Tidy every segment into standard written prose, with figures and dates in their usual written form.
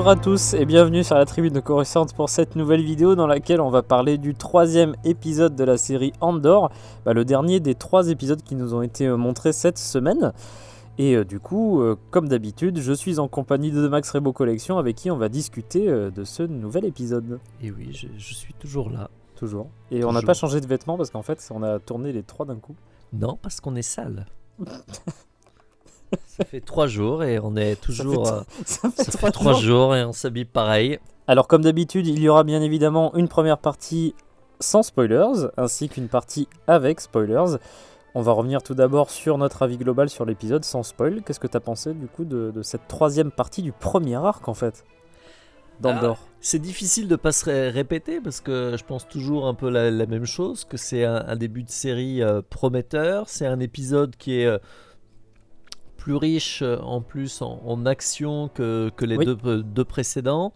Bonjour à tous et bienvenue sur la tribune de Coruscant pour cette nouvelle vidéo dans laquelle on va parler du 3e épisode de la série Andor, le dernier des 3 épisodes qui nous ont été montrés cette semaine. Et du coup, comme d'habitude, je suis en compagnie de Max Rebo Collection avec qui on va discuter de ce nouvel épisode. Et oui, je suis toujours là. Toujours. Et on n'a pas changé de vêtements parce qu'en fait, on a tourné les 3 d'un coup. Non, parce qu'on est sale. Ça fait 3 jours et on est toujours... Ça fait 3 jours et on s'habille pareil. Alors comme d'habitude, il y aura bien évidemment une première partie sans spoilers, ainsi qu'une partie avec spoilers. On va revenir tout d'abord sur notre avis global sur l'épisode sans spoil. Qu'est-ce que tu as pensé du coup de cette 3e partie du premier arc en fait d'Andor? C'est difficile de ne pas se répéter parce que je pense toujours un peu la même chose, que c'est un début de série prometteur. C'est un épisode qui est... plus riche en plus en action que les deux précédents.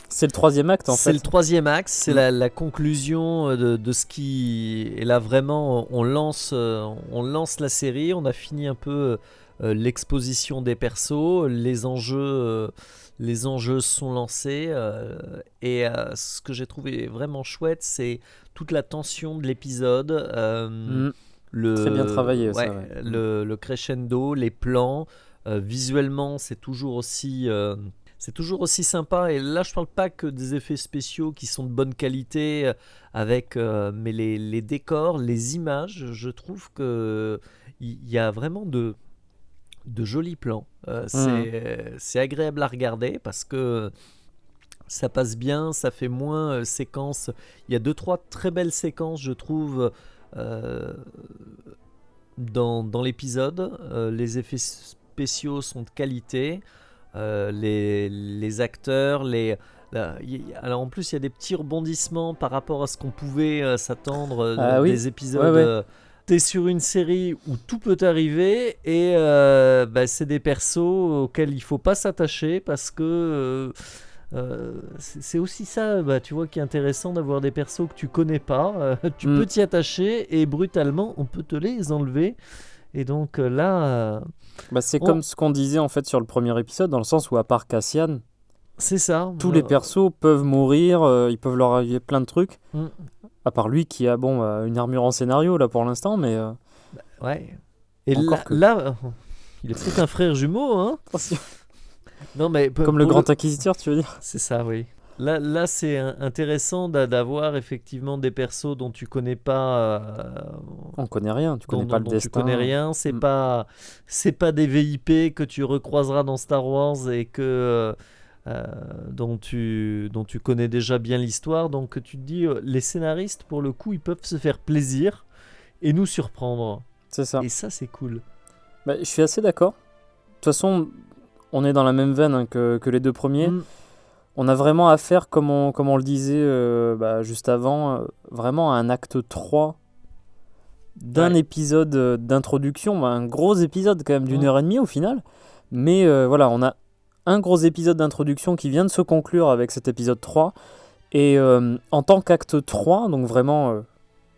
C'est le 3e acte en fait. C'est le 3e acte, c'est la conclusion de ce qui... Et là vraiment on lance la série, on a fini un peu l'exposition des persos, les enjeux sont lancés et ce que j'ai trouvé vraiment chouette, c'est toute la tension de l'épisode. Très bien travaillé, ça, le crescendo, les plans, visuellement c'est toujours aussi sympa. Et là je parle pas que des effets spéciaux qui sont de bonne qualité mais les décors, les images, je trouve que il y a vraiment de jolis plans. C'est agréable à regarder parce que ça passe bien, ça fait moins séquences. Il y a 2-3 très belles séquences, je trouve. Dans l'épisode, les effets spéciaux sont de qualité, les acteurs, alors en plus il y a des petits rebondissements par rapport à ce qu'on pouvait s'attendre des épisodes. T'es sur une série où tout peut arriver et c'est des persos auxquels il faut pas s'attacher parce que c'est aussi ça, tu vois, qui est intéressant d'avoir des persos que tu connais pas. Tu peux t'y attacher et brutalement on peut te les enlever. Et donc là, c'est comme ce qu'on disait en fait sur le premier épisode, dans le sens où à part Cassian, c'est ça. Tous les persos peuvent mourir, il peuvent leur arriver plein de trucs. À part lui qui a une armure en scénario là pour l'instant, mais ouais. Et là, il est peut-être un frère jumeau, hein. Non, mais comme le grand inquisiteur, tu veux dire? C'est ça, oui. Là c'est intéressant d'avoir effectivement des persos dont tu connais pas. On connaît rien, tu connais pas le destin. Tu connais rien, c'est pas des VIP que tu recroiseras dans Star Wars et que dont tu connais déjà bien l'histoire. Donc tu te dis, les scénaristes pour le coup, ils peuvent se faire plaisir et nous surprendre. C'est ça. Et ça c'est cool. Je suis assez d'accord. De toute façon, on est dans la même veine que les 2 premiers. On a vraiment affaire, comme on le disait juste avant, vraiment à un acte 3 d'un épisode d'introduction, un gros épisode quand même d'une heure et demie au final. Mais on a un gros épisode d'introduction qui vient de se conclure avec cet épisode 3. Et en tant qu'acte 3, donc vraiment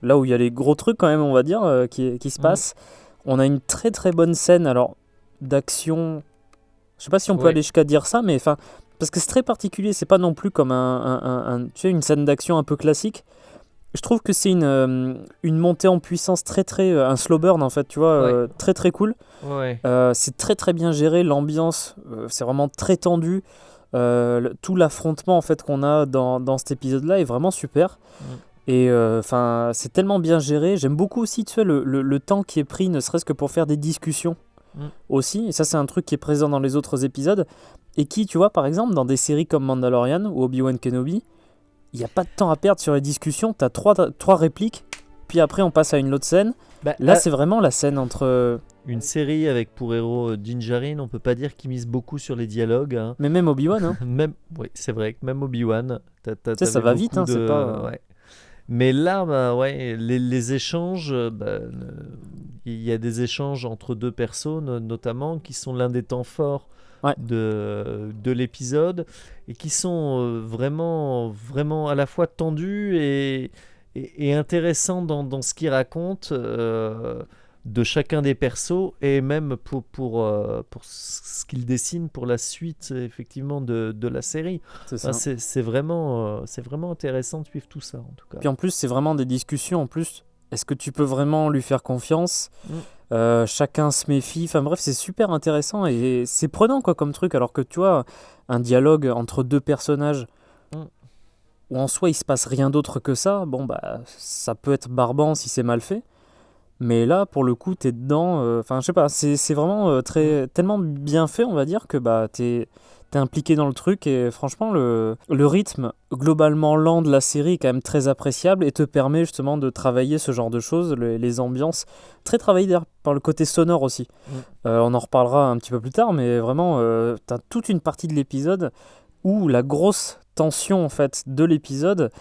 là où il y a les gros trucs quand même, on va dire, qui se passent, on a une très très bonne scène d'action. Je sais pas si on peut aller jusqu'à dire ça, mais parce que c'est très particulier, c'est pas non plus comme une scène d'action un peu classique. Je trouve que c'est une montée en puissance très très un slow burn en fait, tu vois, très très cool. C'est très très bien géré, l'ambiance c'est vraiment très tendu. Tout l'affrontement en fait qu'on a dans cet épisode-là est vraiment super. Et c'est tellement bien géré. J'aime beaucoup aussi, tu sais, le temps qui est pris, ne serait-ce que pour faire des discussions. Aussi, et ça c'est un truc qui est présent dans les autres épisodes et qui, tu vois, par exemple dans des séries comme Mandalorian ou Obi-Wan Kenobi, il n'y a pas de temps à perdre sur les discussions. T'as trois répliques, puis après on passe à une autre scène. Là c'est vraiment la scène entre une série avec pour héros Din Djarin, on peut pas dire qu'il mise beaucoup sur les dialogues, hein. Mais même Obi-Wan, hein. Oui, c'est vrai que même Obi-Wan, ça va vite, hein, c'est pas mais là, les échanges, il y a des échanges entre 2 persos, notamment, qui sont l'un des temps forts de l'épisode, et qui sont vraiment, vraiment à la fois tendus et intéressants dans ce qu'ils racontent. de chacun des persos et même pour ce qu'ils dessinent pour la suite effectivement de la série. C'est ça. C'est vraiment intéressant de suivre tout ça en tout cas. Puis en plus, c'est vraiment des discussions. En plus, est-ce que tu peux vraiment lui faire confiance? Chacun se méfie. Enfin bref, c'est super intéressant et c'est prenant quoi comme truc. Alors que tu vois, un dialogue entre deux personnages où en soi il se passe rien d'autre que ça, bon bah ça peut être barbant si c'est mal fait. Mais là, pour le coup, t'es dedans. Enfin, je sais pas, c'est vraiment tellement bien fait, on va dire, que bah t'es impliqué dans le truc. Et franchement, le rythme globalement lent de la série est quand même très appréciable et te permet justement de travailler ce genre de choses, les ambiances. Très travaillé d'ailleurs par le côté sonore aussi. On en reparlera un petit peu plus tard, mais vraiment, t'as toute une partie de l'épisode où la grosse tension en fait de l'épisode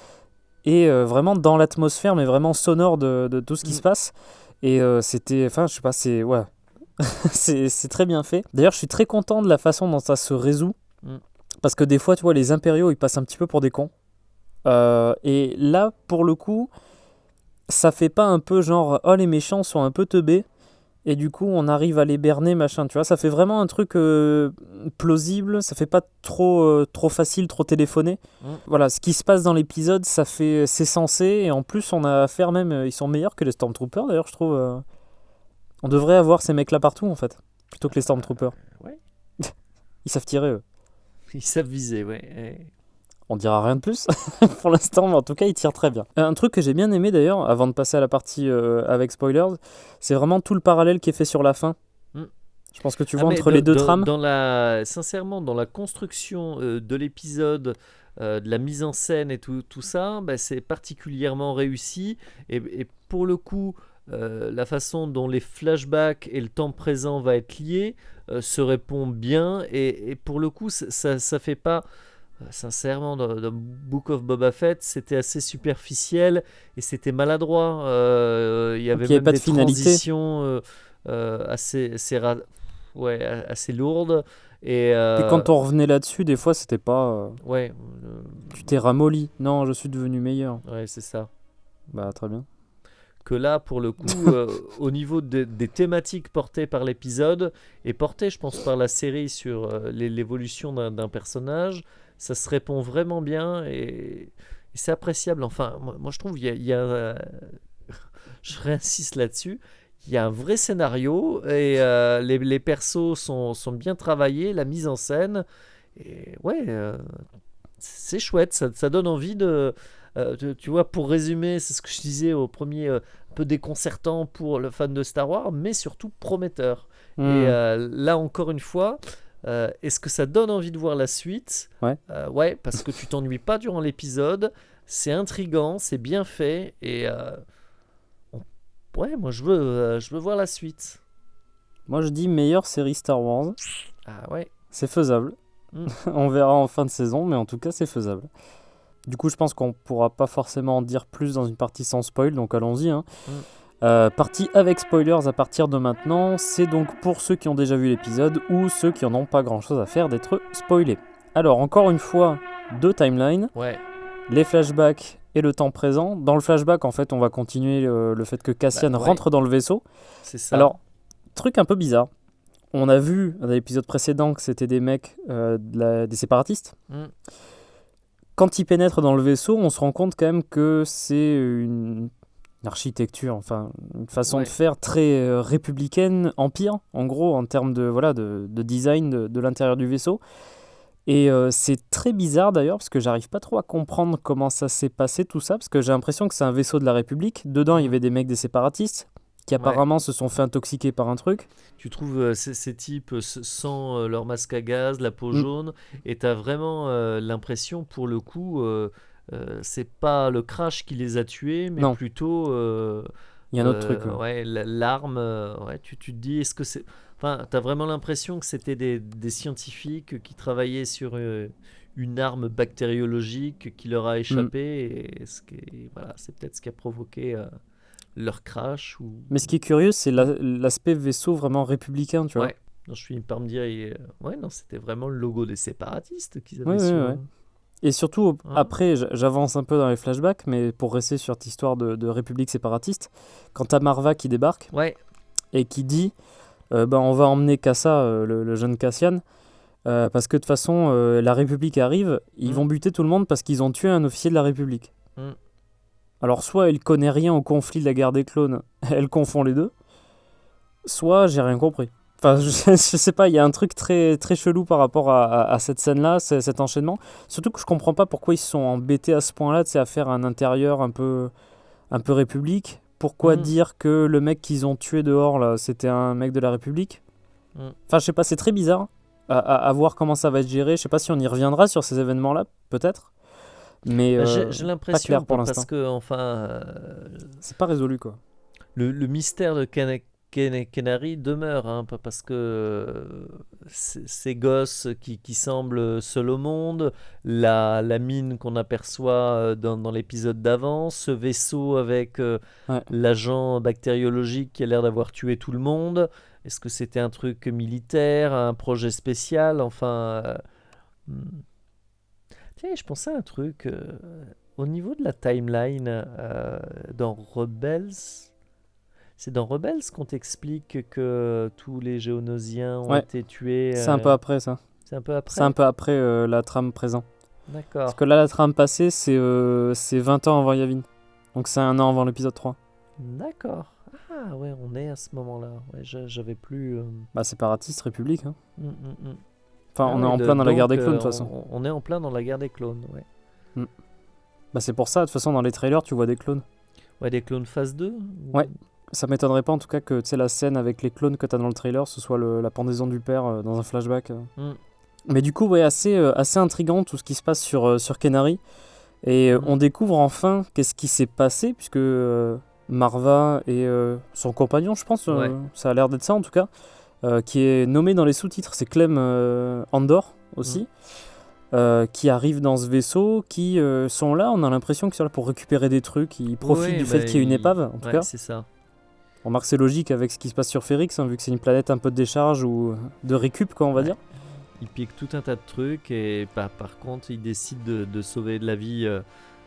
est vraiment dans l'atmosphère, mais vraiment sonore de tout ce qui se passe. Et c'était, enfin, je sais pas, c'est ouais, c'est très bien fait. D'ailleurs, je suis très content de la façon dont ça se résout, parce que des fois, tu vois, les impériaux, ils passent un petit peu pour des cons. Et là, pour le coup, ça fait pas un peu genre, oh, les méchants sont un peu teubés, et du coup, on arrive à les berner, machin, tu vois. Ça fait vraiment un truc plausible, ça fait pas trop facile, trop téléphoné. Voilà, ce qui se passe dans l'épisode, c'est censé, et en plus, on a affaire même, ils sont meilleurs que les Stormtroopers, d'ailleurs, je trouve. On devrait avoir ces mecs-là partout, en fait, plutôt que les Stormtroopers. Ouais. Ils savent tirer, eux. Ils savent viser, ouais. On dira rien de plus pour l'instant, mais en tout cas, il tire très bien. Un truc que j'ai bien aimé d'ailleurs, avant de passer à la partie avec spoilers, c'est vraiment tout le parallèle qui est fait sur la fin. Je pense que tu vois entre les deux trames. Sincèrement, dans la construction de l'épisode, de la mise en scène et tout ça, bah, c'est particulièrement réussi. Et pour le coup, la façon dont les flashbacks et le temps présent va être lié se répond bien. Et pour le coup, ça fait pas... Sincèrement, dans Book of Boba Fett, c'était assez superficiel et c'était maladroit. Il y avait même des transitions assez lourdes. Et quand on revenait là-dessus, des fois, c'était pas... Ouais. Tu t'es ramolli. Non, je suis devenu meilleur. Ouais, c'est ça. Bah, très bien. Que là, pour le coup, au niveau des thématiques portées par l'épisode et portées, je pense, par la série sur l'évolution d'un personnage, ça se répond vraiment bien et c'est appréciable. Enfin, moi je trouve il y a je réinsiste là-dessus. Il y a un vrai scénario et les persos sont bien travaillés, la mise en scène. Et ouais, c'est chouette, ça donne envie de... tu vois, pour résumer, c'est ce que je disais au premier, un peu déconcertant pour le fan de Star Wars, mais surtout prometteur. Et là, encore une fois... est-ce que ça donne envie de voir la suite? Ouais, parce que tu t'ennuies pas durant l'épisode, c'est intriguant, c'est bien fait et ouais, moi je veux voir la suite. Moi je dis meilleure série Star Wars. Ah ouais. C'est faisable. On verra en fin de saison, mais en tout cas c'est faisable. Du coup, je pense qu'on pourra pas forcément en dire plus dans une partie sans spoil, donc allons-y. Hein. Partie avec spoilers à partir de maintenant, c'est donc pour ceux qui ont déjà vu l'épisode ou ceux qui en ont pas grand chose à faire d'être spoilés. Alors encore une fois, deux timelines, les flashbacks et le temps présent. Dans le flashback en fait on va continuer le fait que Cassian rentre dans le vaisseau. C'est ça. Alors, truc un peu bizarre, on a vu dans l'épisode précédent que c'était des mecs des séparatistes. Quand ils pénètrent dans le vaisseau, on se rend compte quand même que c'est une architecture, enfin une façon de faire très républicaine, empire, en gros, en termes de design de l'intérieur du vaisseau. Et c'est très bizarre d'ailleurs, parce que j'arrive pas trop à comprendre comment ça s'est passé tout ça, parce que j'ai l'impression que c'est un vaisseau de la République. Dedans, il y avait des mecs des séparatistes, qui apparemment se sont fait intoxiquer par un truc. Tu trouves ces types sans leur masque à gaz, la peau jaune, et tu as vraiment l'impression, pour le coup, c'est pas le crash qui les a tués, mais plutôt... il y a un autre truc. L'arme, tu te dis, est-ce que c'est... Enfin, tu as vraiment l'impression que c'était des scientifiques qui travaillaient sur une arme bactériologique qui leur a échappé, et c'est peut-être ce qui a provoqué... leur crash Mais ce qui est curieux, c'est l'aspect vaisseau vraiment républicain, tu vois. Non, je finis par me dire c'était vraiment le logo des séparatistes qu'ils avaient sur... Et surtout, après, j'avance un peu dans les flashbacks, mais pour rester sur cette histoire de république séparatiste, quand t'as Marva qui débarque, et qui dit on va emmener Kassa, le jeune Cassian, parce que de toute façon, la République arrive, ils vont buter tout le monde parce qu'ils ont tué un officier de la République. Alors, soit elle connaît rien au conflit de la guerre des clones, elle confond les deux, soit j'ai rien compris. Enfin, je sais pas, il y a un truc très, très chelou par rapport à cette scène-là, cet enchaînement. Surtout que je comprends pas pourquoi ils se sont embêtés à ce point-là, à faire un intérieur un peu République. Pourquoi dire que le mec qu'ils ont tué dehors, là, c'était un mec de la République ? Enfin, je sais pas, c'est très bizarre à voir comment ça va être géré. Je sais pas si on y reviendra sur ces événements-là, peut-être. Mais j'ai l'impression, pas clair pour l'instant. parce que, enfin... c'est pas résolu, quoi. Le mystère de Kenari demeure, hein, parce que ces gosses qui semblent seuls au monde, la mine qu'on aperçoit dans l'épisode d'avant, ce vaisseau avec l'agent bactériologique qui a l'air d'avoir tué tout le monde, est-ce que c'était un truc militaire, un projet spécial, enfin... Tiens, je pensais à un truc, au niveau de la timeline, dans Rebels... C'est dans Rebels qu'on t'explique que tous les Géonosiens ont été tués. C'est un peu après ça. C'est un peu après. C'est un peu après la trame présent. D'accord. Parce que là, la trame passée, c'est 20 ans avant Yavin. Donc c'est un an avant l'épisode 3. D'accord. Ah ouais, on est à ce moment-là. Ouais, j'avais plus... Séparatiste, République. Hein. Enfin, on est en plein dans la guerre des clones, de toute façon. On est en plein dans la guerre des clones, ouais. C'est pour ça, de toute façon, dans les trailers, tu vois des clones. Ouais, des clones phase 2 Ouais. Ça m'étonnerait pas en tout cas que la scène avec les clones que tu as dans le trailer, ce soit la pendaison du père dans un flashback. Mais du coup, assez intriguant tout ce qui se passe sur Kenari. Et on découvre enfin qu'est-ce qui s'est passé, puisque Marva et son compagnon, je pense, ça a l'air d'être ça en tout cas, qui est nommé dans les sous-titres, c'est Clem Andor aussi, qui arrivent dans ce vaisseau, qui sont là, on a l'impression qu'ils sont là pour récupérer des trucs, ils profitent du fait qu'il y ait une épave en tout cas. C'est ça. On remarque c'est logique avec ce qui se passe sur Ferrix, vu que c'est une planète un peu de décharge ou de récup, quoi, on va dire. Il pique tout un tas de trucs et par contre, il décide de sauver de la vie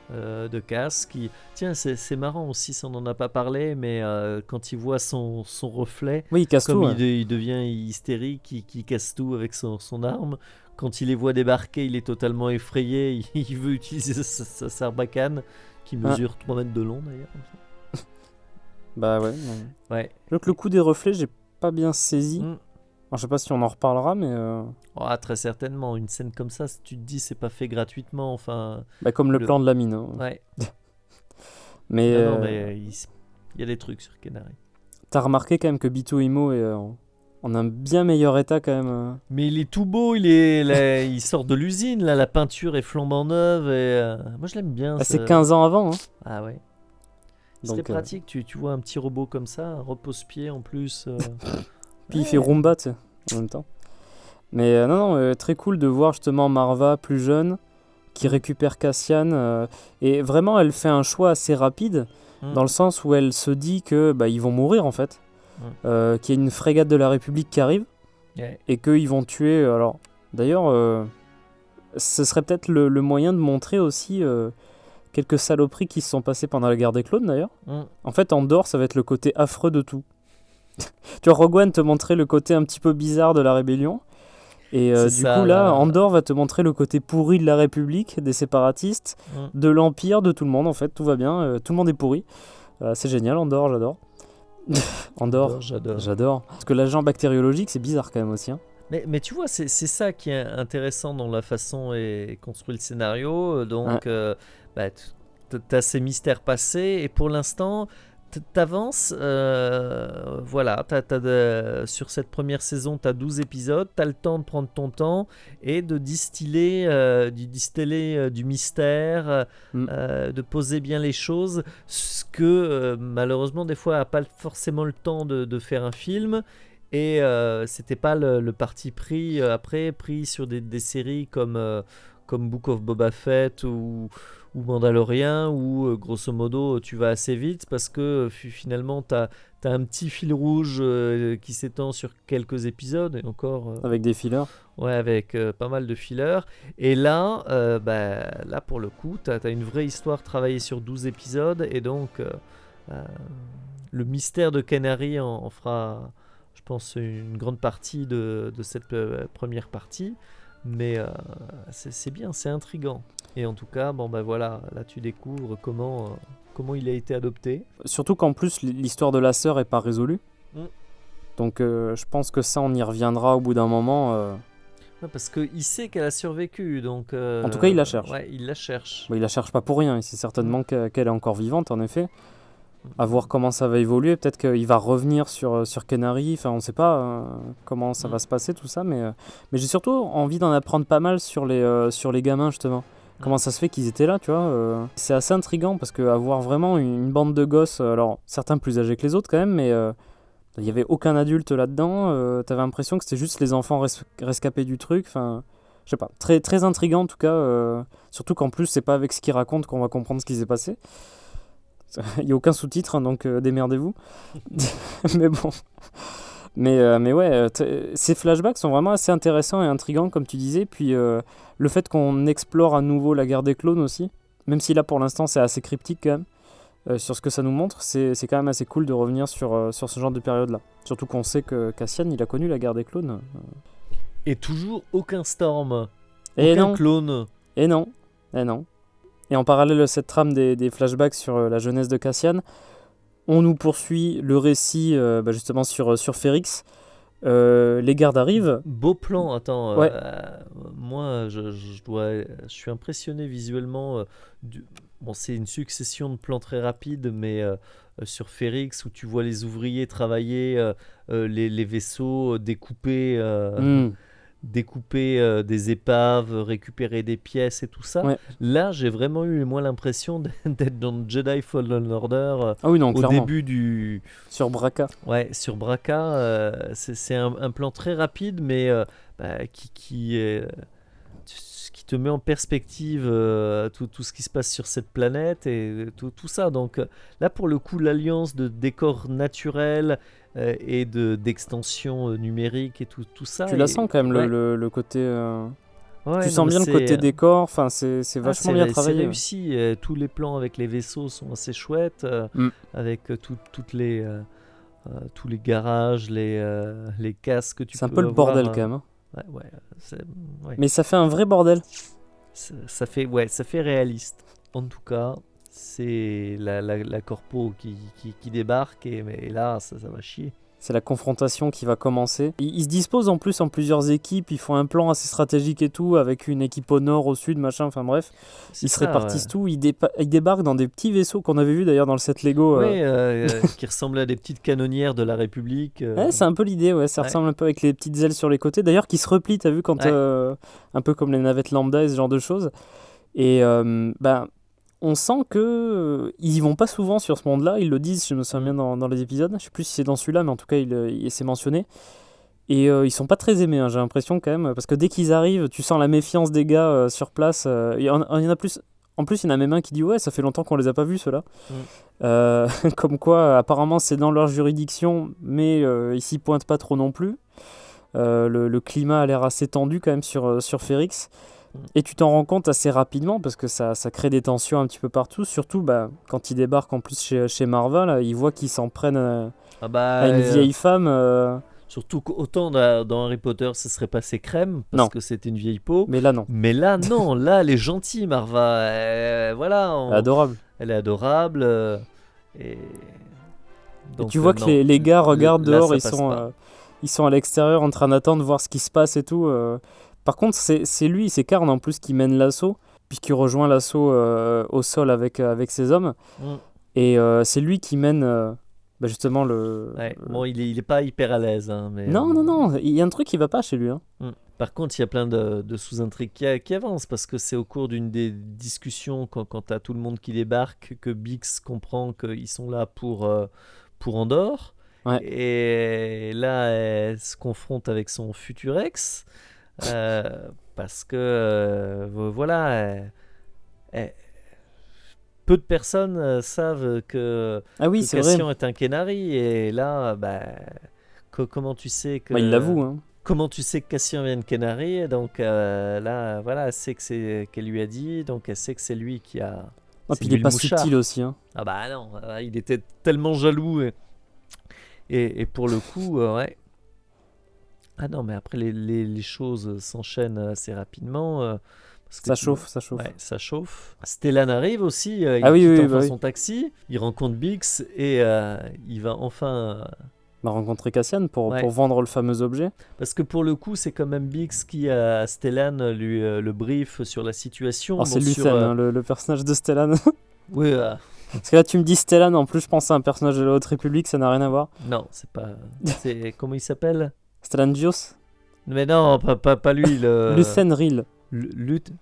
de Cass. Tiens, c'est marrant aussi, si on n'en a pas parlé, mais quand il voit son reflet, il casse comme tout, il devient hystérique, il casse tout avec son arme. Quand il les voit débarquer, il est totalement effrayé. Il veut utiliser sa sarbacane, qui mesure 3 mètres de long d'ailleurs. Ouais. Donc le coup des reflets, j'ai pas bien saisi. Alors, je sais pas si on en reparlera, mais... très certainement. Une scène comme ça, si tu te dis, c'est pas fait gratuitement. Enfin, comme le plan de la mine. Hein. Ouais. mais il y a des trucs sur Kenari. T'as remarqué quand même que Bito Imo est en un bien meilleur état quand même. Mais il est tout beau, il sort de l'usine, là, la peinture est flambant neuve. Et, moi, je l'aime bien. C'est 15 ans avant. Hein. Ah ouais. C'était pratique, tu vois un petit robot comme ça, un repose-pied en plus. Puis il fait Roomba, tu sais, en même temps. Mais très cool de voir justement Marva plus jeune, qui récupère Cassian. Et vraiment, elle fait un choix assez rapide, dans le sens où elle se dit que ils vont mourir en fait. Qu'il y a une frégate de la République qui arrive, et qu'ils vont tuer... Alors, d'ailleurs, ce serait peut-être le moyen de montrer aussi... quelques saloperies qui se sont passées pendant la guerre des clones d'ailleurs. En fait, Andor, ça va être le côté affreux de tout. Tu vois, Rogue One te montrait le côté un petit peu bizarre de la rébellion. Et Andor va te montrer le côté pourri de la République, des séparatistes, de l'Empire, de tout le monde en fait. Tout va bien, tout le monde est pourri. C'est génial, Andor, j'adore. Andor, j'adore. Parce que l'agent bactériologique, c'est bizarre quand même aussi. Hein. Mais tu vois, c'est ça qui est intéressant dans la façon est construit le scénario. Donc... t'as ces mystères passés et pour l'instant t'avances, sur cette première saison t'as 12 épisodes, t'as le temps de prendre ton temps et de distiller du mystère, de poser bien les choses, ce que malheureusement des fois a pas forcément le temps de faire un film. Et c'était pas le parti pris après pris sur des séries comme Book of Boba Fett ou Mandalorian, où grosso modo tu vas assez vite parce que finalement t'as un petit fil rouge qui s'étend sur quelques épisodes et encore avec des fillers. Ouais, avec pas mal de fillers. Et là, là pour le coup t'as une vraie histoire travaillée sur 12 épisodes et donc le mystère de Canary en fera, je pense, une grande partie de cette première partie. Mais c'est bien, c'est intriguant. Et en tout cas, bon bah voilà, là tu découvres comment il a été adopté. Surtout qu'en plus, l'histoire de la sœur est pas résolue. Donc je pense que ça, on y reviendra au bout d'un moment. Ouais, parce qu'il sait qu'elle a survécu, donc... En tout cas, il la cherche. Ouais, il la cherche. Il la cherche pas pour rien, il sait certainement qu'elle est encore vivante, en effet. À voir comment ça va évoluer, peut-être qu'il va revenir sur Canary, enfin on sait pas comment ça va se passer tout ça, mais j'ai surtout envie d'en apprendre pas mal sur les gamins justement. Comment ça se fait qu'ils étaient là, tu vois. C'est assez intriguant parce qu'avoir vraiment une bande de gosses, alors certains plus âgés que les autres quand même, mais il n'y avait aucun adulte là-dedans. T'avais l'impression que c'était juste les enfants rescapés du truc. Enfin, je sais pas. Très, très intriguant en tout cas. Surtout qu'en plus, c'est pas avec ce qu'ils racontent qu'on va comprendre ce qui s'est passé. Il n'y a aucun sous-titre, hein, donc démerdez-vous. Mais bon. Mais ouais, ces flashbacks sont vraiment assez intéressants et intrigants, comme tu disais. Puis le fait qu'on explore à nouveau la guerre des clones aussi, même si là pour l'instant c'est assez cryptique quand même. Sur ce que ça nous montre, c'est quand même assez cool de revenir sur ce genre de période-là. Surtout qu'on sait que Cassian, il a connu la guerre des clones. Et toujours aucun Storm, Et aucun non. clone. Et non. Et en parallèle de cette trame des flashbacks sur la jeunesse de Cassian, on nous poursuit le récit justement sur Ferrix. Les gardes arrivent. Beau plan, attends. Ouais. Moi, je suis impressionné visuellement. Bon, c'est une succession de plans très rapides, mais sur Ferrix, où tu vois les ouvriers travailler, les vaisseaux découper, découper des épaves, récupérer des pièces et tout ça. Ouais. Là, j'ai vraiment eu moi l'impression d'être dans Jedi Fallen Order Ah oui, non, au clairement. début du... Sur Braca. Ouais, sur Braca, c'est un plan très rapide, mais qui te met en perspective tout ce qui se passe sur cette planète et tout ça. Donc là, pour le coup, l'alliance de décors naturels et d'extension numérique et tout ça. Tu la sens quand même, ouais. le côté... Ouais, tu sens bien le côté décor, enfin, c'est vachement bien travaillé. C'est réussi, tous les plans avec les vaisseaux sont assez chouettes, avec tous les garages, les casques que tu peux C'est un peu le avoir, bordel quand même. Hein. Ouais. Mais ça fait un vrai bordel. Ça fait réaliste. En tout cas, c'est la corpo qui débarque et là, ça va chier. C'est la confrontation qui va commencer. Ils se disposent en plus en plusieurs équipes, ils font un plan assez stratégique et tout, avec une équipe au nord, au sud, machin, enfin bref. Ils se répartissent tout, ils débarquent dans des petits vaisseaux qu'on avait vu d'ailleurs dans le set Lego. Qui ressemblaient à des petites canonnières de la République. Ouais, c'est un peu l'idée, ça ressemble un peu avec les petites ailes sur les côtés, d'ailleurs qui se replient, t'as vu, quand un peu comme les navettes lambda et ce genre de choses. Et on sent que ils y vont pas souvent sur ce monde-là, ils le disent, je me souviens bien dans les épisodes, je sais plus si c'est dans celui-là, mais en tout cas c'est mentionné. Et ils sont pas très aimés, hein, j'ai l'impression quand même, parce que dès qu'ils arrivent, tu sens la méfiance des gars sur place. Il y en a plus. En plus, il y en a même un qui dit ouais, ça fait longtemps qu'on les a pas vus ceux-là. Comme quoi, apparemment, c'est dans leur juridiction, mais ils s'y pointent pas trop non plus. Le climat a l'air assez tendu quand même sur Ferrix. Et tu t'en rends compte assez rapidement parce que ça crée des tensions un petit peu partout. Surtout quand ils débarquent en plus chez Marva, là, ils voient qu'ils s'en prennent à une vieille femme. Surtout qu'autant dans Harry Potter, ça serait passé crème parce que c'était une vieille peau. Mais là, non. Mais là, non. Là, elle est gentille, Marva. Voilà. Elle est adorable. Elle est adorable. Et tu vois que les gars regardent dehors, ils sont à l'extérieur en train d'attendre de voir ce qui se passe et tout. Par contre, c'est lui, c'est Karn en plus qui mène l'assaut, puisqu'il rejoint l'assaut au sol avec ses hommes. Et c'est lui qui mène justement le... Bon, il est pas hyper à l'aise. Hein, mais, non, il y a un truc qui va pas chez lui. Hein. Par contre, il y a plein de sous-intrigues qui avancent, parce que c'est au cours d'une des discussions, quand t'as tout le monde qui débarque, que Bix comprend qu'ils sont là pour Andorre. Ouais. Et là, elle se confronte avec son futur ex. Parce que voilà, peu de personnes savent que Cassian est un Kenari, et là, comment tu sais que il l'avoue. Hein. Comment tu sais que Cassian vient de Kenari? Donc là, voilà, elle sait qu'elle lui a dit, donc elle sait que c'est lui qui a. Puis il est pas subtil aussi. Hein. Ah bah non, il était tellement jaloux. Et pour le coup, ouais. Ah non, mais après, les choses s'enchaînent assez rapidement. Parce que Ça chauffe, ça chauffe. Ouais, ça chauffe. Stellan arrive aussi, il Ah oui, quitte oui, enfin bah oui. son taxi, il rencontre Bix et il va enfin... On a rencontré Cassian pour Ouais. vendre le fameux objet. Parce que pour le coup, c'est quand même Bix qui a Stellan lui le brief sur la situation. Alors c'est Bon, Lucen, hein, le personnage de Stellan. Oui, Parce que là, tu me dis Stellan, en plus, je pense à un personnage de la Haute République, ça n'a rien à voir. non, c'est pas... C'est... Comment il s'appelle? Stellan Dios. Mais non, pas lui, le... Lucen Ril. Lucen.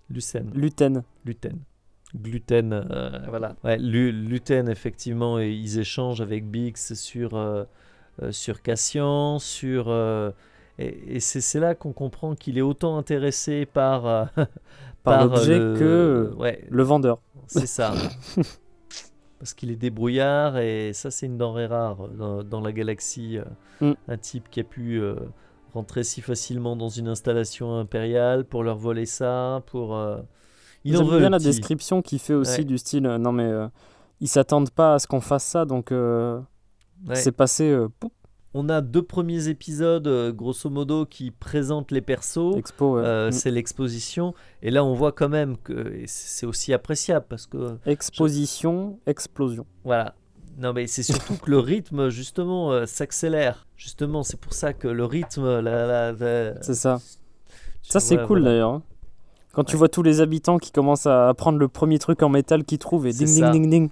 Lucen. Luten. Gluten, voilà. Ouais, Luten, effectivement, et ils échangent avec Bix sur Cassian, et c'est là qu'on comprend qu'il est autant intéressé par Par l'objet le... que Ouais, le vendeur. c'est ça. Parce qu'il est débrouillard, et ça, c'est une denrée rare dans la galaxie. Un type qui a pu rentrer si facilement dans une installation impériale pour leur voler ça, pour... Il en J'aime veut bien le la petit. description qu'il fait aussi Ouais. du style non mais ils s'attendent pas à ce qu'on fasse ça donc Ouais. c'est passé poup, On a 2 premiers épisodes, grosso modo, qui présentent les persos. expo ouais. C'est l'exposition. Et là, on voit quand même que et c'est aussi appréciable parce que... Exposition, explosion. Voilà. Non, mais c'est surtout que le rythme, justement, s'accélère. Justement, c'est pour ça que le rythme... C'est ça. tu Ça c'est vois, cool voilà. d'ailleurs. Hein. Quand tu Ouais. vois tous les habitants qui commencent à prendre le premier truc en métal qu'ils trouvent et C'est ding ça. ding ding ding.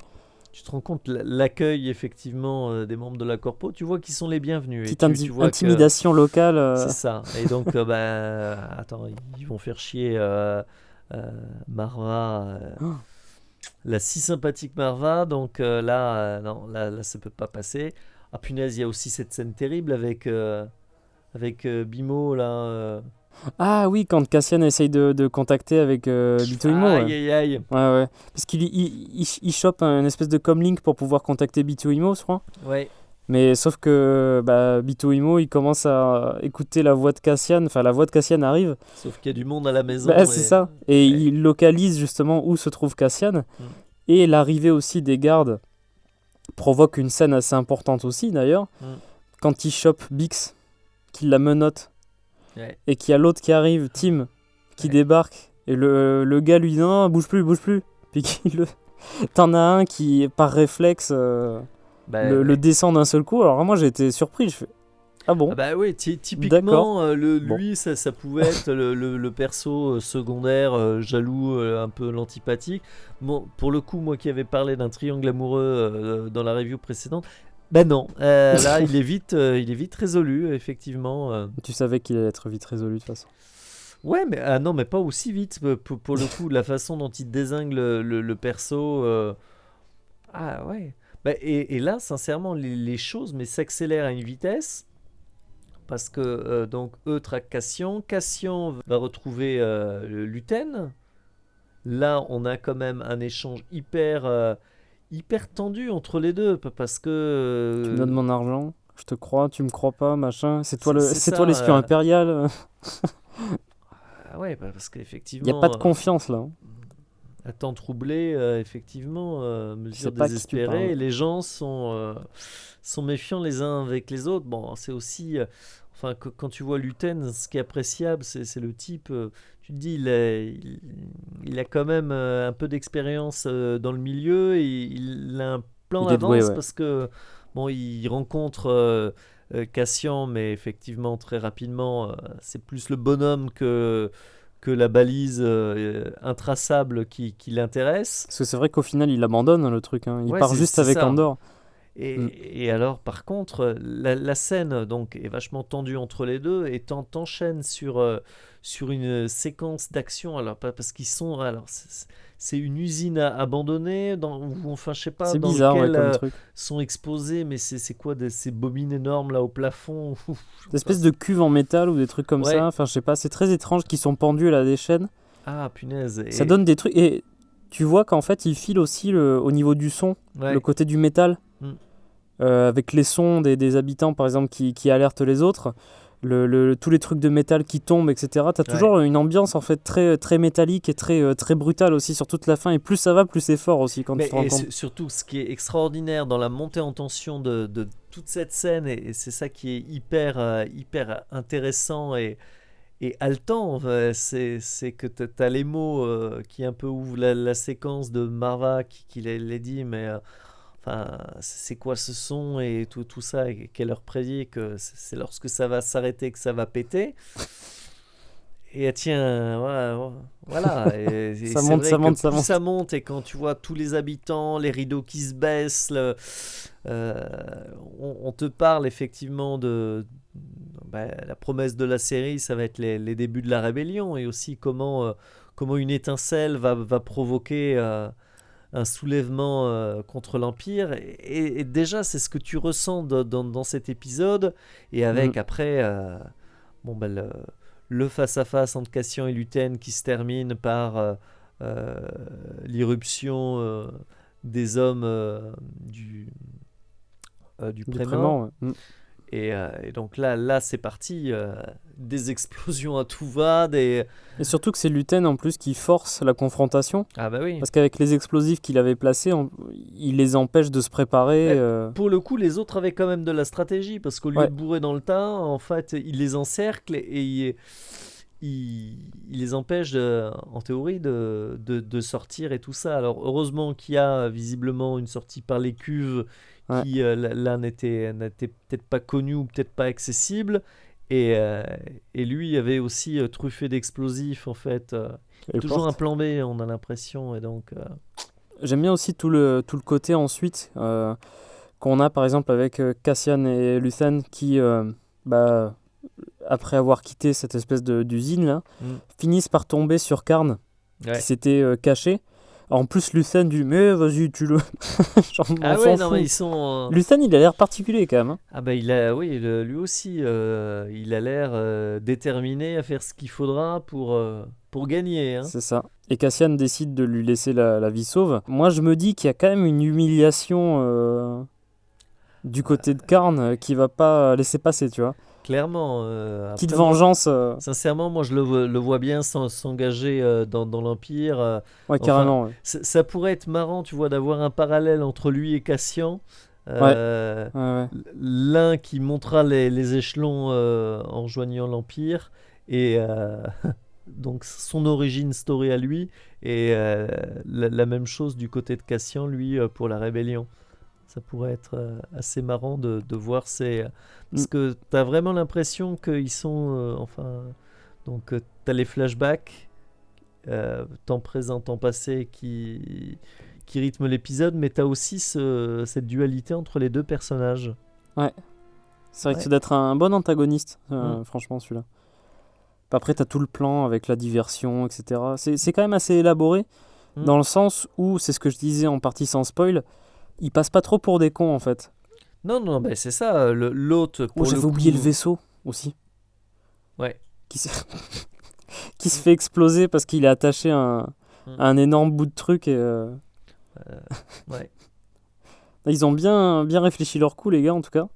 Tu te rends compte l'accueil, effectivement, des membres de la corpo, tu vois qu'ils sont les bienvenus. Et Petite tu vois que... intimidation locale. C'est ça. Et donc, attends, ils vont faire chier Marva, Oh. la si sympathique Marva. Donc non, là, ça peut pas passer. Ah punaise, il y a aussi cette scène terrible avec Bimo là. Ah oui, quand Cassian essaye de contacter avec Bitoimo. Aïe Ouais. aïe aïe. Ouais. Parce qu'il chope une espèce de comlink pour pouvoir contacter Bitoimo, je crois. Ouais. Mais sauf que Bitoimo, il commence à écouter la voix de Cassian. Enfin, la voix de Cassian arrive. Sauf qu'il y a du monde à la maison. Bah, c'est ça. Et ouais. il localise justement où se trouve Cassian. Et l'arrivée aussi des gardes provoque une scène assez importante aussi, d'ailleurs. Quand il chope Bix, qu'il la menotte. Ouais. Et qu'il y a l'autre qui arrive, Tim, qui débarque. Et le gars lui dit non, bouge plus. Puis t'en as un qui, par réflexe, le descend d'un seul coup. Alors moi j'ai été surpris, je fais ah bon. Ah bah oui, typiquement, lui, ça pouvait être le perso secondaire, jaloux, un peu l'antipathique. Bon, pour le coup, moi qui avais parlé d'un triangle amoureux dans la review précédente, bah non, là il est vite résolu, effectivement. Tu savais qu'il allait être vite résolu de toute façon. Ouais, mais non, mais pas aussi vite. Pour le coup, la façon dont il dézingue le perso. Ah ouais. Bah, et là, sincèrement, les choses s'accélèrent à une vitesse. Parce que donc eux traquent Cassian. Cassian va retrouver Luten. Là, on a quand même un échange hyper tendu entre les deux. Parce que. Tu me donnes mon argent, je te crois, tu me crois pas, machin. C'est toi c'est toi ça, l'espion impérial. Ah ouais, parce qu'effectivement. Il n'y a pas de confiance là. À temps troublé, effectivement, mesure pas à qui tu désespérée. parles. Et les gens sont méfiants les uns avec les autres. Bon, c'est aussi. Enfin, quand tu vois Luten, ce qui est appréciable, c'est le type. Tu te dis, il a quand même un peu d'expérience dans le milieu et il a un plan Il est doué, d'avance ouais. parce que bon, il rencontre Cassian, mais effectivement très rapidement, c'est plus le bonhomme que la balise intraçable qui l'intéresse. Parce que c'est vrai qu'au final il abandonne le truc. Hein. Il Ouais, part juste c'est avec ça. Andorre. Et alors, par contre, la scène donc est vachement tendue entre les deux et t'enchaînes sur une séquence d'action. Alors parce qu'ils sont, alors c'est une usine abandonnée ou enfin je sais pas C'est dans bizarre lequel comme truc. sont exposés, mais c'est quoi ces bobines énormes là au plafond. Des espèces de cuves en métal ou des trucs comme Ouais. ça. Enfin je sais pas, c'est très étrange qui sont pendus à des chaînes. Ah punaise. Ça donne des trucs et tu vois qu'en fait il file aussi au niveau du son, Ouais. le côté du métal. Mm. Avec les sons des habitants par exemple qui alertent les autres. tous les trucs de métal qui tombent, etc. T'as toujours une ambiance en fait très, très métallique et très, très brutale aussi sur toute la fin. Et plus ça va, plus c'est fort aussi quand tu te rends compte. Surtout, ce qui est extraordinaire dans la montée en tension de toute cette scène, et c'est ça qui est hyper intéressant et haletant, c'est que t'as les mots qui un peu ouvrent la séquence de Marva qui les dit, mais enfin, c'est quoi ce son et tout ça, et qu'elle leur prédit que c'est lorsque ça va s'arrêter que ça va péter. Et tiens, voilà. Et Ça c'est monte, vrai ça que monte, ça plus monte. ça monte, et quand tu vois tous les habitants, les rideaux qui se baissent, euh, on te parle effectivement de la promesse de la série, ça va être les débuts de la rébellion, et aussi comment une étincelle va provoquer un soulèvement contre l'Empire. Et déjà, c'est ce que tu ressens dans cet épisode, et avec après, le face-à-face entre Cassian et Luthen qui se termine par l'irruption des hommes du Prémort. Ouais. Et donc là c'est parti, des explosions à tout va, Et surtout que c'est Luthen en plus qui force la confrontation. Ah bah oui. Parce qu'avec les explosifs qu'il avait placés, il les empêche de se préparer. Pour le coup, les autres avaient quand même de la stratégie, parce qu'au lieu de bourrer dans le tas, en fait, ils les encerclent et il les empêche en théorie de sortir et tout ça. Alors heureusement qu'il y a visiblement une sortie par les cuves qui là n'était peut-être pas connue ou peut-être pas accessible, et lui avait aussi truffé d'explosifs en fait. Toujours un plan B, on a l'impression, et donc j'aime bien aussi tout le côté ensuite qu'on a par exemple avec Cassian et Luthen qui après avoir quitté cette espèce d'usine là, finissent par tomber sur Karn qui s'était caché. En plus, Luthen dit mais vas-y, tue-le. Mais ils sont. Luthen, il a l'air particulier quand même. Hein. Ah bah lui aussi, il a l'air déterminé à faire ce qu'il faudra pour gagner. Hein. C'est ça. Et Cassian décide de lui laisser la vie sauve. Moi, je me dis qu'il y a quand même une humiliation du côté de Karn qui va pas laisser passer, tu vois. Clairement. Petite vengeance. Sincèrement, moi je le vois bien s'engager dans l'Empire. Ouais, carrément. Enfin, ça pourrait être marrant, tu vois, d'avoir un parallèle entre lui et Cassian. L'un qui montera les échelons en rejoignant l'Empire, et donc son origin story à lui, et la même chose du côté de Cassian, lui, pour la rébellion. Ça pourrait être assez marrant de voir parce que t'as vraiment l'impression qu'ils sont donc t'as les flashbacks temps présent, temps passé qui rythment l'épisode, mais t'as aussi cette dualité entre les deux personnages. Ouais, c'est vrai que c'est d'être un bon antagoniste, franchement, celui-là. Après t'as tout le plan avec la diversion, etc. C'est quand même assez élaboré dans le sens où, c'est ce que je disais en partie sans spoil, ils passent pas trop pour des cons en fait. Non, c'est ça. L'autre. J'avais oublié le vaisseau aussi. Ouais. Qui se fait exploser parce qu'il est attaché à un énorme bout de truc. Ouais. Ils ont bien réfléchi leur coup, les gars, en tout cas.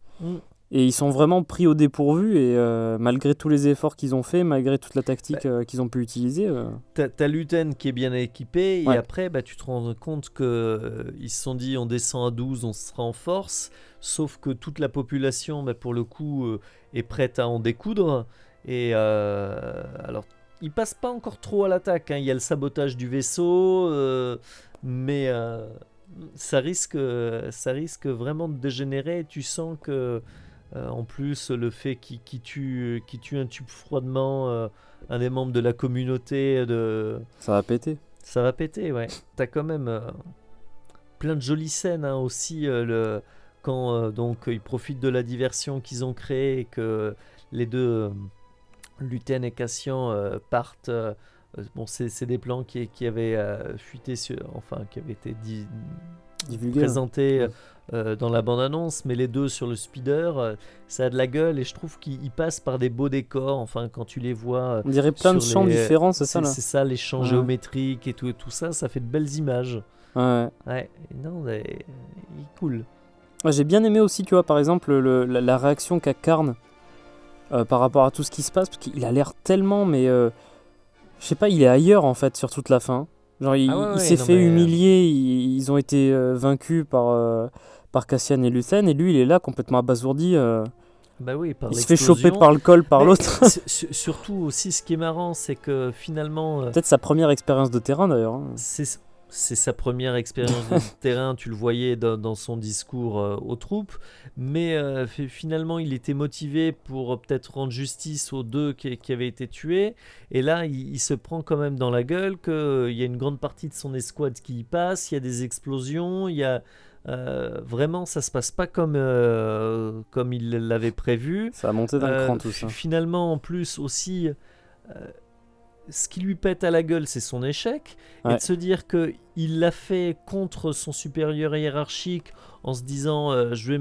Et ils sont vraiment pris au dépourvu, et malgré tous les efforts qu'ils ont fait, malgré toute la tactique qu'ils ont pu utiliser. T'as Luthen qui est bien équipé, et après tu te rends compte qu'ils se sont dit on descend à 12, on se renforce, sauf que toute la population pour le coup est prête à en découdre, et alors ils passent pas encore trop à l'attaque, hein. Il y a le sabotage du vaisseau, mais ça risque vraiment de dégénérer. Tu sens que en plus, le fait qu'il tue un tube froidement un des membres de la communauté ça va péter. Ça va péter, ouais. T'as quand même plein de jolies scènes, hein, aussi quand donc ils profitent de la diversion qu'ils ont créée, et que les deux Luthen et Cassian partent. C'est des plans qui avaient fuité qui avaient été présentés dans la bande-annonce, mais les deux sur le speeder, ça a de la gueule, et je trouve qu'ils passent par des beaux décors, quand tu les vois. On dirait plein de champs différents, c'est ça là. C'est ça, les champs géométriques et tout ça, ça fait de belles images. Ouais. Non, il est cool. J'ai bien aimé aussi, tu vois, par exemple, la réaction qu'a Karn par rapport à tout ce qui se passe, parce qu'il a l'air tellement, mais je sais pas, il est ailleurs en fait sur toute la fin. Genre il s'est fait humilier, ils ont été vaincus par Cassian et Luthen, et lui il est là complètement abasourdi. Bah oui, par il se fait choper par le col par l'autre. Surtout aussi, ce qui est marrant, c'est que finalement... Peut-être sa première expérience de terrain d'ailleurs. Hein. C'est sa première expérience de terrain, tu le voyais dans son discours aux troupes, mais finalement il était motivé pour peut-être rendre justice aux 2 qui avaient été tués, et là il se prend quand même dans la gueule qu'il y a une grande partie de son escouade qui y passe, il y a des explosions, il y a... vraiment ça se passe pas comme il l'avait prévu. Ça a monté d'un cran tout ça. Finalement en plus aussi ce qui lui pète à la gueule c'est son échec, et de se dire que il l'a fait contre son supérieur hiérarchique en se disant je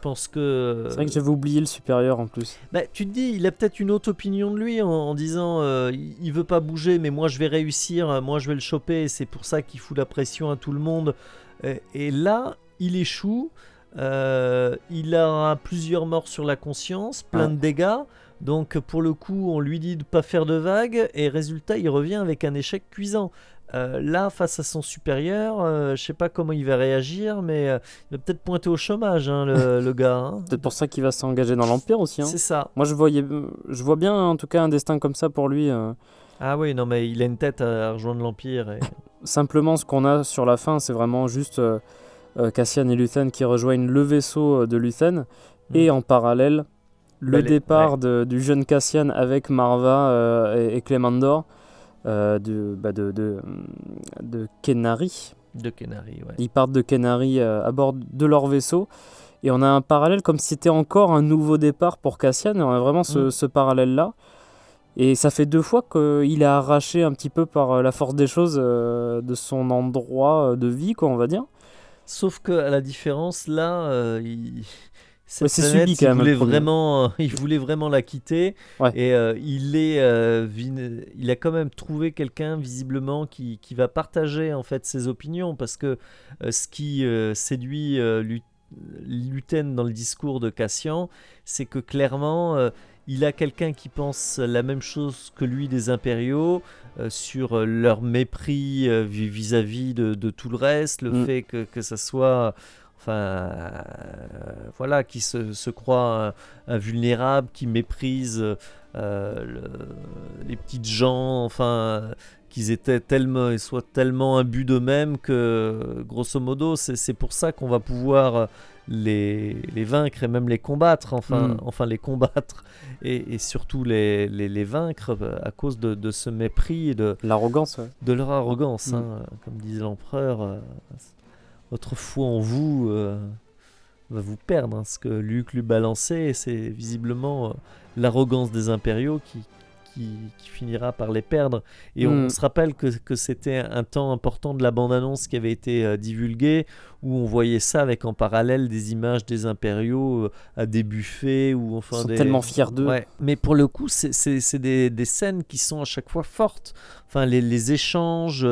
pense que... C'est vrai que j'avais oublié le supérieur en plus. Bah, tu te dis, il a peut-être une autre opinion de lui en disant il veut pas bouger, mais moi je vais réussir, moi je vais le choper, et c'est pour ça qu'il fout la pression à tout le monde. Et là, il échoue, il a plusieurs morts sur la conscience, plein de dégâts. Donc pour le coup, on lui dit de pas faire de vagues, et résultat, il revient avec un échec cuisant. Là, face à son supérieur, je sais pas comment il va réagir, mais il va peut-être pointer au chômage, hein, le gars. Hein. Peut-être pour ça qu'il va s'engager dans l'Empire aussi. Hein. C'est ça. Moi, je vois bien en tout cas un destin comme ça pour lui. Ah oui, non, mais il a une tête à rejoindre l'Empire. Et... Simplement, ce qu'on a sur la fin, c'est vraiment juste Cassian et Luthen qui rejoignent le vaisseau de Luthen, et en parallèle, le départ du jeune Cassian avec Marva et Clémandor. De Kenari. De Kenari, ouais. Ils partent de Kenari à bord de leur vaisseau, et on a un parallèle comme si c'était encore un nouveau départ pour Cassian, et on a vraiment ce parallèle-là, et ça fait 2 fois qu'il est arraché un petit peu par la force des choses de son endroit de vie, quoi, on va dire. Sauf que à la différence, là, cette planète, subi, quand même, il voulait vraiment la quitter, et il a quand même trouvé quelqu'un visiblement qui va partager en fait ses opinions, parce que ce qui séduit Luthen dans le discours de Cassian, c'est que clairement il a quelqu'un qui pense la même chose que lui des impériaux, sur leur mépris vis-à-vis de tout le reste, le fait que ça soit... voilà, qui se croit invulnérable, qui méprise les petites gens, qu'ils soient tellement imbus d'eux-mêmes que, grosso modo, c'est pour ça qu'on va pouvoir les vaincre et même les combattre, les combattre et surtout les vaincre à cause de ce mépris et de l'arrogance, de leur arrogance, comme disait l'empereur. Votre foi en vous va vous perdre. Hein. Ce que Luke lui balançait, c'est visiblement l'arrogance des impériaux qui finira par les perdre. Et on se rappelle que c'était un temps important de la bande-annonce qui avait été divulguée, où on voyait ça avec en parallèle des images des impériaux à des buffets. Ils sont tellement fiers d'eux. Ouais. Mais pour le coup, c'est des scènes qui sont à chaque fois fortes. Les échanges,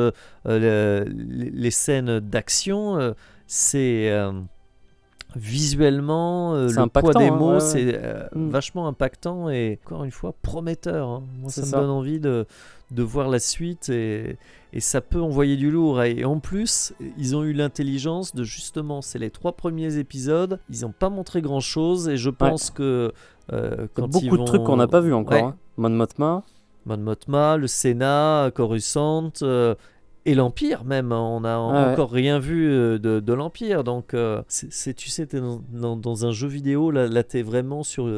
les scènes d'action, c'est... visuellement, le poids des mots, c'est vachement impactant et encore une fois prometteur. Hein. Moi, ça me donne envie de voir la suite, et ça peut envoyer du lourd. Et en plus, ils ont eu l'intelligence de justement, c'est les 3 premiers épisodes, ils n'ont pas montré grand chose, et je pense que quand beaucoup de trucs qu'on n'a pas vu encore. Hein. Mon Mothma, le Sénat, Coruscant. Et l'Empire même, on n'a encore rien vu de l'Empire, donc tu sais, t'es dans un jeu vidéo, là t'es vraiment sur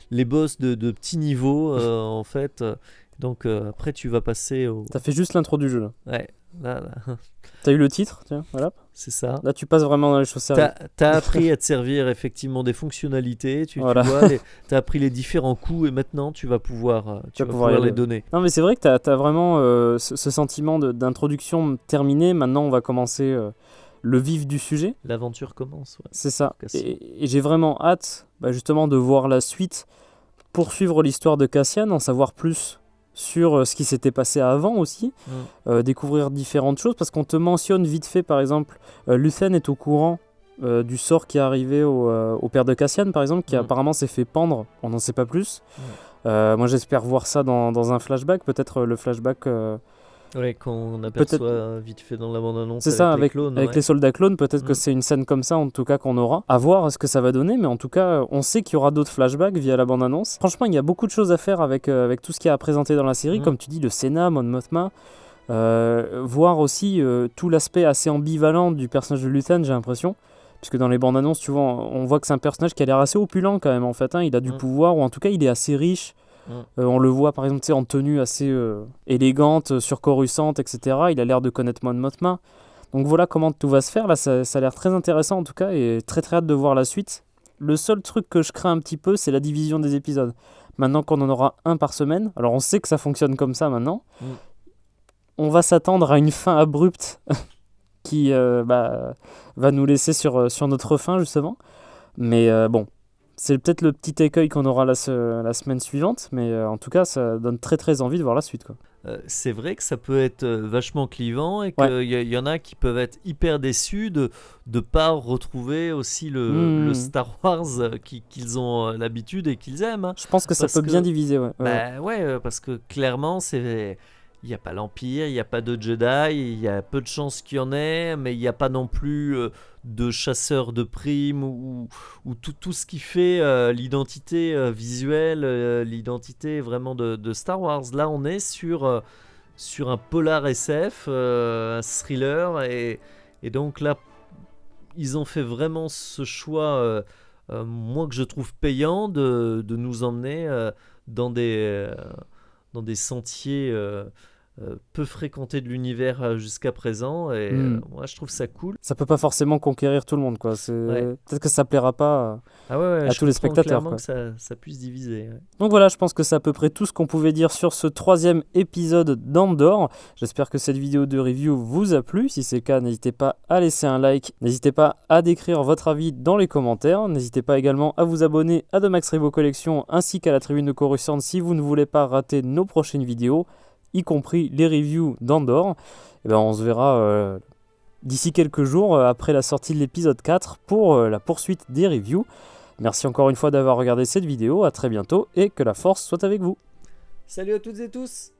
les boss de petit niveau en fait, donc après tu vas passer au... T'as fait juste l'intro du jeu là. Ouais, là. T'as eu le titre, tiens, voilà. C'est ça. Là tu passes vraiment dans les choses sérieuses. T'as appris à te servir effectivement des fonctionnalités, tu vois, t'as appris les différents coups, et maintenant tu vas pouvoir les donner. Non mais c'est vrai que t'as vraiment ce sentiment d'introduction terminé. Maintenant on va commencer le vif du sujet. L'aventure commence. Ouais. C'est ça. Et j'ai vraiment hâte justement de voir la suite, poursuivre l'histoire de Cassian, en savoir plus sur ce qui s'était passé avant aussi, découvrir différentes choses, parce qu'on te mentionne vite fait, par exemple, Luthen est au courant du sort qui est arrivé au père de Cassian, par exemple, qui apparemment s'est fait pendre, on n'en sait pas plus. Moi, j'espère voir ça dans un flashback, peut-être le flashback... Ouais, qu'on aperçoit vite fait dans la bande-annonce. C'est ça, avec clones, avec les soldats clones, peut-être que c'est une scène comme ça, en tout cas, qu'on aura. À voir ce que ça va donner, mais en tout cas, on sait qu'il y aura d'autres flashbacks via la bande-annonce. Franchement, il y a beaucoup de choses à faire avec tout ce qu'il y a à présenter dans la série, comme tu dis, le Sénat, Mon Mothma, voir aussi tout l'aspect assez ambivalent du personnage de Luthen, j'ai l'impression. Puisque dans les bandes annonces, tu vois, on voit que c'est un personnage qui a l'air assez opulent quand même, en fait. Hein. Il a du pouvoir, ou en tout cas, il est assez riche. On le voit, par exemple, en tenue assez élégante, surcoruscante, etc. Il a l'air de connaître Mon Mothma. Donc voilà comment tout va se faire. Là, ça a l'air très intéressant, en tout cas, et très très hâte de voir la suite. Le seul truc que je crains un petit peu, c'est la division des épisodes. Maintenant qu'on en aura un par semaine, alors on sait que ça fonctionne comme ça maintenant, on va s'attendre à une fin abrupte qui va nous laisser sur notre fin, justement. Mais bon, c'est peut-être le petit écueil qu'on aura la semaine suivante, mais en tout cas, ça donne très très envie de voir la suite, quoi. C'est vrai que ça peut être vachement clivant et qu'il y en a qui peuvent être hyper déçus de ne pas retrouver aussi le Star Wars qu'ils ont l'habitude et qu'ils aiment. Hein. Je pense que ça peut bien diviser, parce que clairement, il n'y a pas l'Empire, il n'y a pas de Jedi, il y a peu de chances qu'il y en ait, mais il n'y a pas non plus de chasseurs de primes ou tout ce qui fait l'identité visuelle, l'identité vraiment de Star Wars. Là, on est sur un polar SF, un thriller, et donc là, ils ont fait vraiment ce choix, moi que je trouve payant, de nous emmener dans des sentiers peu fréquentés de l'univers jusqu'à présent, et moi je trouve ça cool. Ça peut pas forcément conquérir tout le monde, quoi. Peut-être que ça plaira pas à tous les spectateurs, quoi. Que ça puisse diviser. Donc voilà, je pense que c'est à peu près tout ce qu'on pouvait dire sur ce 3e épisode d'Andor. J'espère que cette vidéo de review vous a plu. Si c'est le cas, n'hésitez pas à laisser un like, n'hésitez pas à décrire votre avis dans les commentaires, n'hésitez pas également à vous abonner à The Max Rebo Collection ainsi qu'à la Tribune de Coruscant si vous ne voulez pas rater nos prochaines vidéos, y compris les reviews d'Andor. Et on se verra d'ici quelques jours après la sortie de l'épisode 4 pour la poursuite des reviews. Merci encore une fois d'avoir regardé cette vidéo, à très bientôt et que la force soit avec vous. Salut à toutes et tous.